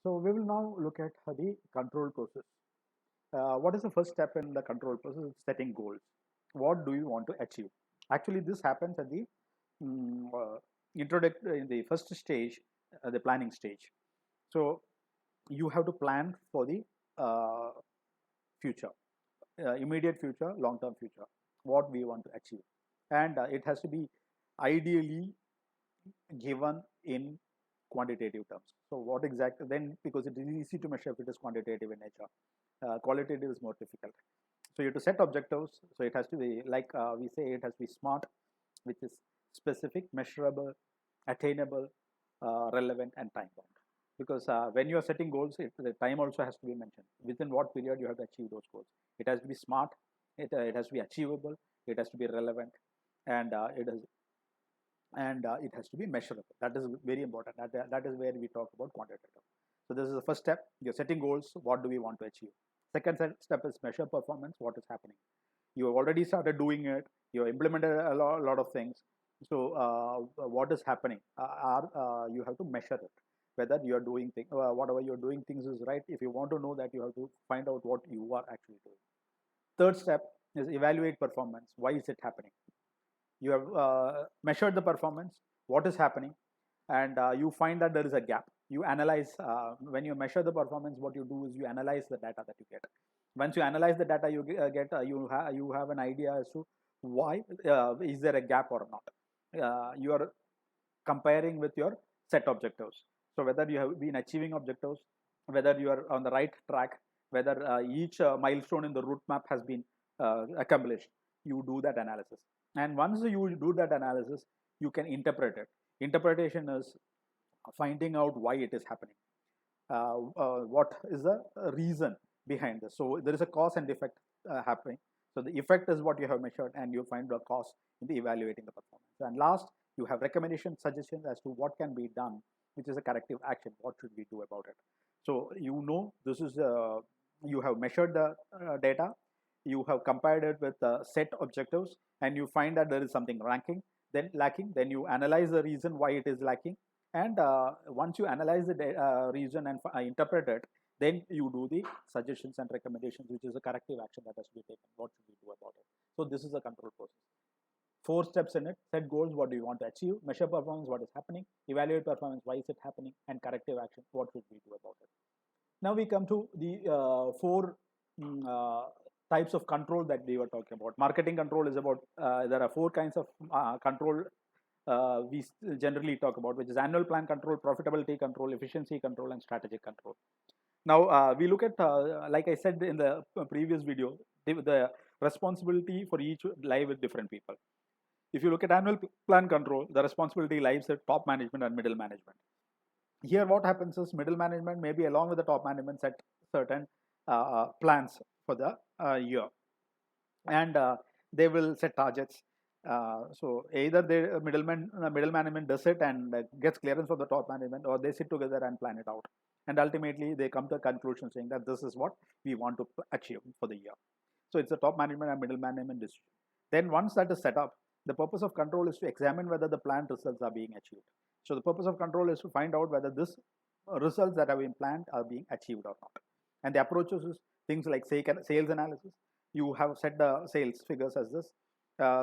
So we will now look at the control process. What is the first step in the control process? It's setting goals. What do you want to achieve? Actually, this happens at the in the first stage, the planning stage. So you have to plan for the uh, future, immediate future, long-term future, what we want to achieve, and it has to be ideally given in quantitative terms. So what exactly then, because it is easy to measure if it is quantitative in nature, qualitative is more difficult. So you have to set objectives. So it has to be like we say, it has to be smart, which is specific, measurable, attainable, relevant, and time bound. Because when you are setting goals, the time also has to be mentioned. Within what period you have to achieve those goals. It has to be smart. It has to be achievable. It has to be relevant, and it has to be measurable. That is very important. That is where we talk about quantitative. So this is the first step. You're setting goals. What do we want to achieve? Second step is measure performance. What is happening? You have already started doing it. You have implemented lot of things. So what is happening? You have to measure it. Whether you are doing things, whatever you're doing things is right. If you want to know that, you have to find out what you are actually doing. Third step is evaluate performance. Why is it happening? You have measured the performance, what is happening, and you find that there is a gap. You analyze, when you measure the performance, what you do is you analyze the data that you get. Once you analyze the data, you have an idea as to why is there a gap or not. You are comparing with your set objectives. So whether you have been achieving objectives, whether you are on the right track, whether each milestone in the route map has been accomplished, you do that analysis. And once you do that analysis, you can interpret it. Interpretation is finding out why it is happening. What is the reason behind this? So there is a cause and effect happening. So the effect is what you have measured, and you find the cause in the evaluating the performance. And last, you have recommendations, suggestions as to what can be done, which is a corrective action. What should we do about it? So you know this is you have measured the data, you have compared it with set objectives, and you find that there is something lacking. Then you analyze the reason why it is lacking, and once you analyze the reason and interpret it, then you do the suggestions and recommendations, which is a corrective action that has to be taken. What should we do about it? So this is a control process. 4 steps in it: set goals, what do you want to achieve; measure performance, what is happening; evaluate performance, why is it happening; and corrective action, what should we do about it. Now we come to the four types of control that we were talking about. Marketing control is about, there are four kinds of control we generally talk about, which is annual plan control, profitability control, efficiency control, and strategic control. Now we look at, like I said in the previous video, the responsibility for each lie with different people. If you look at annual plan control, the responsibility lies at top management and middle management. Here what happens is middle management, maybe along with the top management, set certain plans for the year, and they will set targets. So either the middle management does it and gets clearance from the top management, or they sit together and plan it out, and ultimately they come to a conclusion saying that this is what we want to achieve for the year. So it's the top management and middle management decision. Then once that is set up, the purpose of control is to examine whether the planned results are being achieved. So the purpose of control is to find out whether this results that have been planned are being achieved or not. And the approaches is things like sales analysis. You have set the sales figures as this.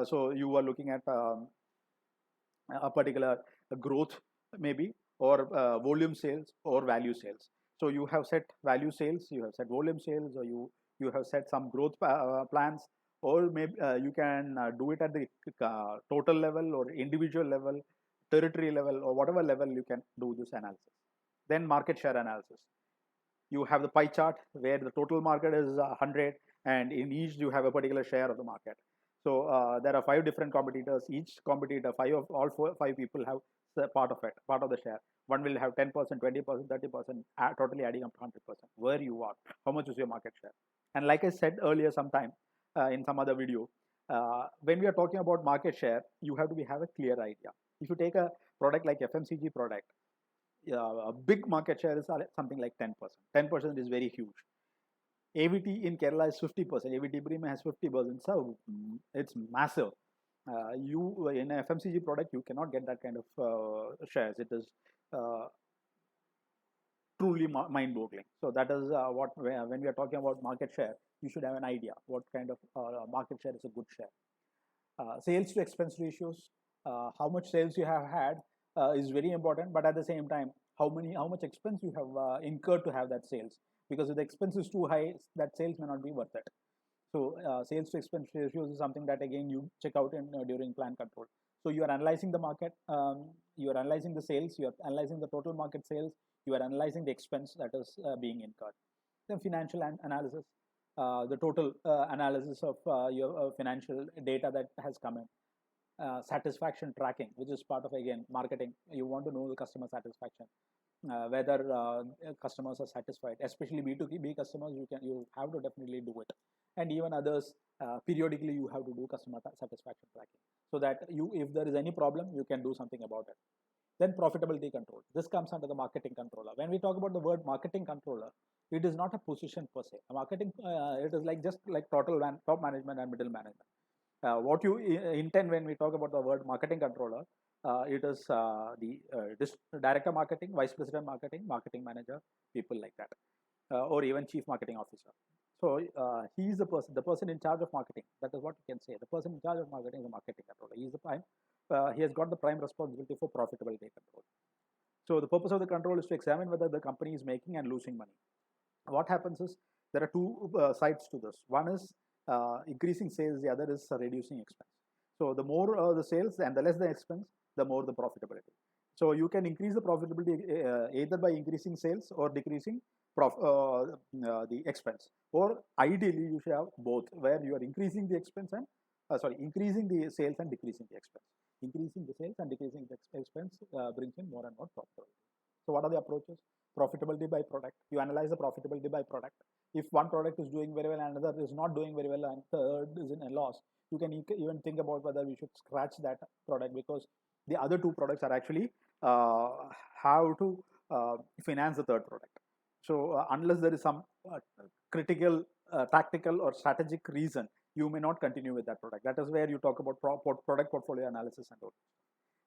So you are looking at a particular growth maybe, or volume sales or value sales. So you have set value sales, you have set volume sales, or you have set some growth plans, or maybe you can do it at the total level or individual level, territory level, or whatever level you can do this analysis. Then market share analysis. You have the pie chart where the total market is 100, and in each you have a particular share of the market. So there are 5 different competitors. Each competitor, five people have part of it, part of the share. One will have 10%, 20%, 30%, totally adding up to 100%. Where you are, how much is your market share? And like I said earlier, sometime in some other video, when we are talking about market share, you have to have a clear idea. If you take a product like FMCG product, a big market share is something like 10%. 10% is very huge. AVT in Kerala is 50%. AVT Prima has 50%. So it's massive. You in a FMCG product, you cannot get that kind of shares. It is truly mind-boggling. So that is what when we are talking about market share, you should have an idea what kind of market share is a good share. Sales to expense ratios, how much sales you have had is very important, but at the same time, how much expense you have incurred to have that sales, because if the expense is too high, that sales may not be worth it. So sales to expense ratios is something that again you check out in during plan control. So you are analyzing the market, you are analyzing the sales, you are analyzing the total market sales, you are analyzing the expense that is being incurred. Then financial analysis, the total analysis of your financial data that has come in. Satisfaction tracking, which is part of again marketing. You want to know the customer satisfaction, whether customers are satisfied, especially B2B customers. You have to definitely do it, and even others periodically you have to do customer satisfaction tracking, so that if there is any problem, you can do something about it. Then profitability control. This comes under the marketing controller. When we talk about the word marketing controller, it is not a position per se. A marketing, it is like just like top management and middle management. What you intend when we talk about the word marketing controller, it is the director marketing, vice president marketing, marketing manager, people like that, or even chief marketing officer. So he is the person in charge of marketing. That is what you can say. The person in charge of marketing is a marketing controller. He is the prime. He has got the prime responsibility for profitability control. So the purpose of the control is to examine whether the company is making and losing money. What happens is there are two sides to this. One is increasing sales, the other is reducing expense. So the more the sales and the less the expense, the more the profitability. So you can increase the profitability either by increasing sales or decreasing the expense, or ideally you should have both, where you are increasing the expense and increasing the sales and decreasing the expense. Increasing the sales and decreasing the expense brings in more and more profitability. So what are the approaches? Profitability by product. You analyze the profitability by product. If one product is doing very well and another is not doing very well and third is in a loss, you can even think about whether we should scratch that product, because the other two products are actually how to finance the third product. So unless there is some critical, tactical or strategic reason, you may not continue with that product. That is where you talk about product portfolio analysis and all.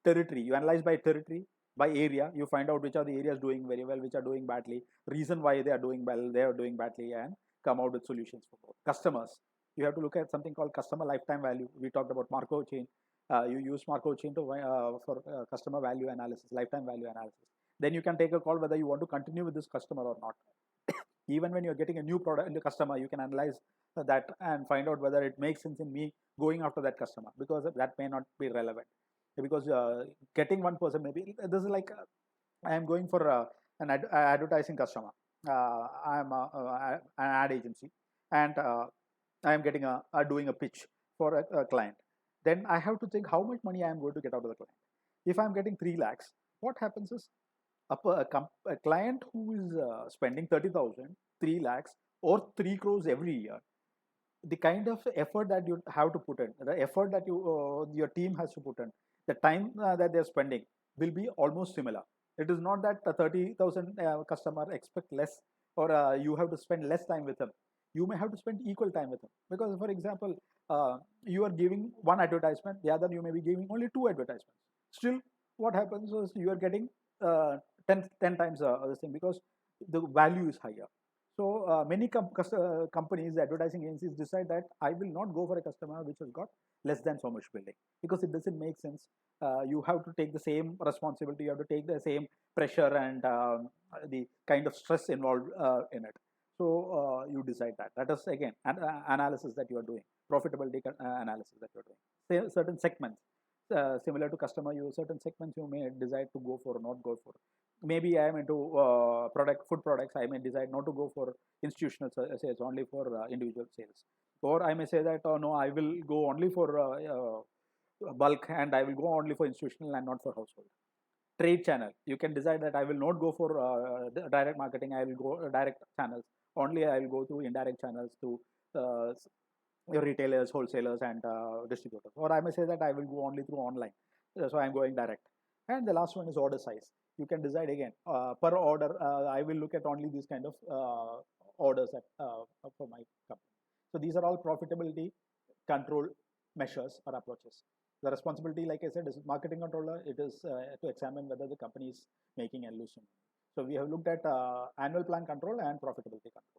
Territory. You analyze by territory, by area. You find out which are the areas doing very well, which are doing badly, reason why they are doing well, they are doing badly, and come out with solutions for both. Customers. You have to look at something called customer lifetime value. We talked about Markov chain. You use Markov chain for customer value analysis, lifetime value analysis. Then you can take a call whether you want to continue with this customer or not. Even when you're getting a new product in the customer, you can analyze that and find out whether it makes sense in me going after that customer, because that may not be relevant. Because getting one person, maybe this is like I am going for an advertising customer. I am an ad agency, and I am getting doing a pitch for a client. Then I have to think how much money I am going to get out of the client. If I am getting 3 lakhs, what happens is a client who is spending 30,000, 3 lakhs, or 3 crores every year, the kind of effort that you have to put in, the effort that your team has to put in, the time that they're spending will be almost similar. It is not that 30,000 customer expect less, or you have to spend less time with them. You may have to spend equal time with them, because for example, you are giving one advertisement, the other you may be giving only 2 advertisements. Still, what happens is you are getting 10 times this thing, because the value is higher. So many companies, advertising agencies decide that I will not go for a customer which has got less than so much billing, because it doesn't make sense. You have to take the same responsibility, you have to take the same pressure and the kind of stress involved in it. So you decide that. That is again an analysis that you are doing, profitability analysis that you are doing. Certain segments, similar to customer, certain segments you may decide to go for or not go for. Maybe I am into food products. I may decide not to go for institutional sales, only for individual sales. Or I may say that, oh no, I will go only for bulk, and I will go only for institutional and not for household. Trade channel. You can decide that I will not go for direct marketing. I will go direct channels. Only I will go through indirect channels to retailers, wholesalers, and distributors. Or I may say that I will go only through online. So I am going direct. And the last one is order size. You can decide again per order. I will look at only these kind of orders for my company. So these are all profitability control measures or approaches. The responsibility, like I said, is marketing controller. It is to examine whether the company is making and losing. So we have looked at annual plan control and profitability control.